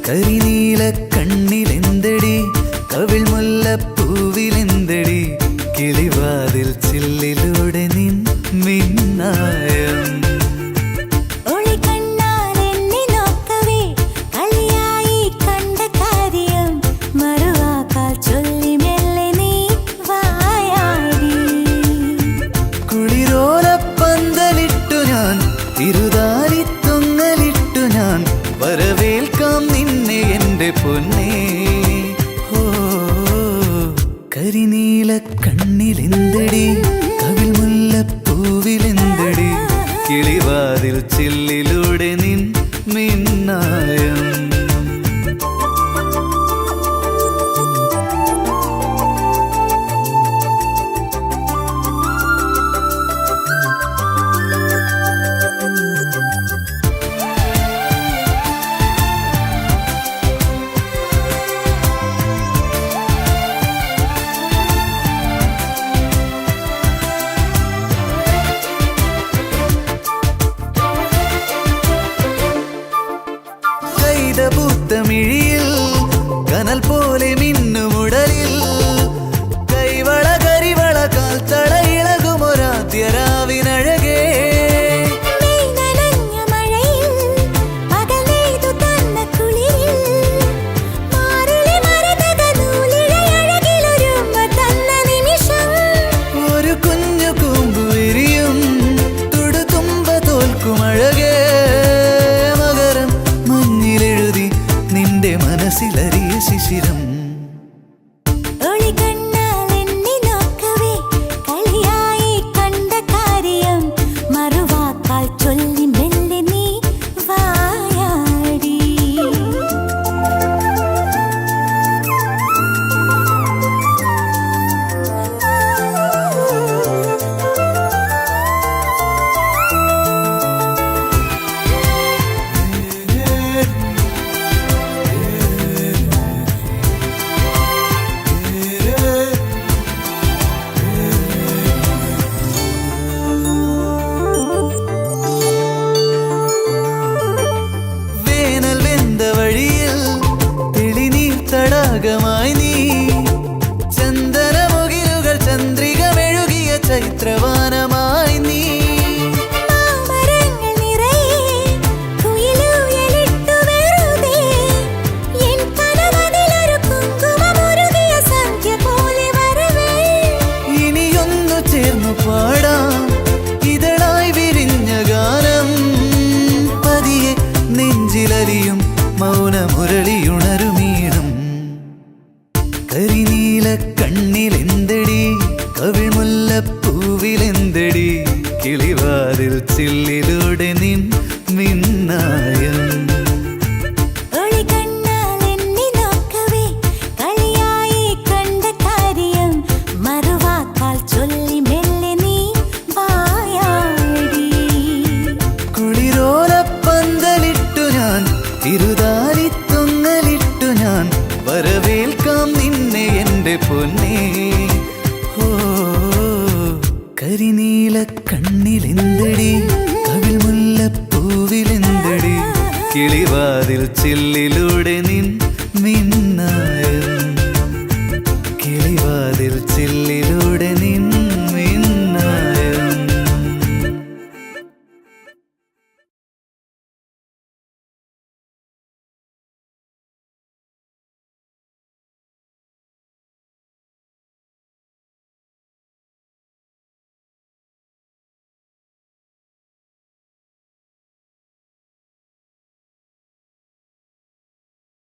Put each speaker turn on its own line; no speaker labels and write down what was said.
കരിനീല കണ്ണിലെന്തടി കവിൾ മുല്ലപ്പൂവിലെന്തടി കിളിവാതിൽ ചില്ലിലൂടെ നിൻ മിന്നായം തിരുതാലിത്തൊങ്ങലിട്ടു ഞാൻ വരവേൽക്കാം നിന്നെ എൻ്റെ പൊന്നേ. ഓ കരിനീല കണ്ണിലെന്തടി കവിൾ മുല്ലപ്പൂവിലെന്തടി കിളിവാതിൽ ചില്ലിലൂടെ നിൻ മിന്നായം പൂത്തമിഴിയിൽ കനൽ പോലെ മിന്നുമുടലിൽ കൈവള കരിവള കാൽത്തട ഇളകുമൊരാദ്യരാവിനഴകേ ഒരു കുഞ്ഞു കൂമ്പു വിരിയും തുടുതുമ്പ തോൽക്കുമഴകേ മനസ്സിലറിയ ശിശിരം തടാകമായി നീ ചന്ദനമുകിലുകൾ ചന്ദ്രിക മെഴുകിയ ചൈത്രവാനമായി നീ ഇനിയൊന്നു ചേർന്നു പാടാം ഇതളായി വിരിഞ്ഞ ഗാനം പതിയെ നെഞ്ചിലലിയും മൗനമുരളിയുണരുമീണം കരിനീല കണ്ണിലെന്തടി കവിൾ മുല്ലപ്പൂവിലെന്തടി കിളിവാതിൽ ചില്ലിലൂടെ നിൻ മിന്നായം കുളിരോലപ്പന്തലിട്ടു ഞാൻ തിരുതാലിത്തൊങ്ങലിട്ടു ഞാൻ വരവേൽക്കാം നിന്നെ എൻ്റെ പൊന്നേ. ഓ കരിനീല കണ്ണിലെന്തടി കവിൾ മുല്ലപ്പൂവിലെന്തടി കിളിവാതിൽ ചില്ലിലൂടെ നിൻ മിന്നായം